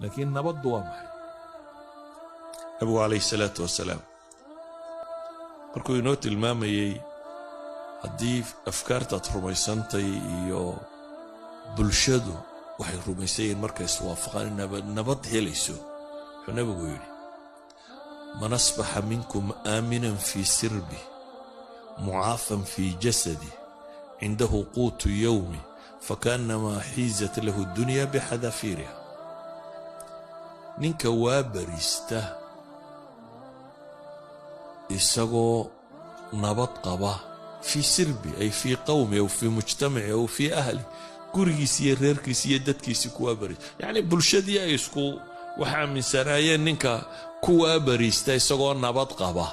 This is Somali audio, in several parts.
laakiin nabaddu waa maxay? nabigu calayhi salaatu wasalaam markuu inoo tilmaamayey haddii afkaartaad rumaysantay iyo bulshadu waxay rumaysayeen markay iswaafaqaan nabad helayso, wuxuu nabigu yidhi man asbaxa minkum aaminan fii sirbi mucaafan fii jasadi cindahu quutu yowmi fakaannamaa xiizat lahu dunya bixadafiiriha. ninka waa bariista isagoo nabad qaba fii sirbi ay fii qawmi aw fii mujtamaci aw fii ahli, gurigiisi iyo reerkiisi iyo dadkiisi kuwaa bariista, yacni bulshadii ay isku wax aaminsanaayeen ninka kuwaa bariista isagoo nabad qaba,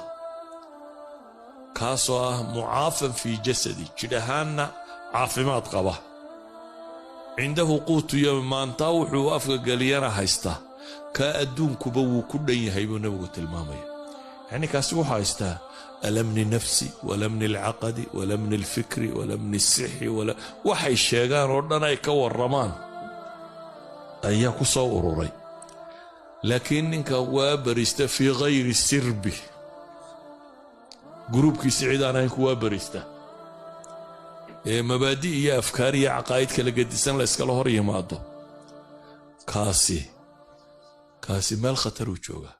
kaasoo ah mucaafan fii jasadi, jidh ahaanna caafimaad qaba, cindahu quutu yowmi, maantaa wuxuu afka geliyana haysta, kaa adduunkuba wuu ku dhan yahay buu nabigu tilmaamaya. yacni kaasi wuxuu haystaa alamni nafsi walamni alcaqadi walamni alfikri walamni asixi, waxay sheegaan oo dhan ay ka warramaan ayaa ku soo ururay. laakiin ninka waa bariista fii ghayri sirbi, gruubkiisi cid aan ahayn kuwaa bariista, ee mabaadi iyo afkaar iyo caqaa'id kala gedisan la iskala hor yimaado, kaasi meel khataruu jooga.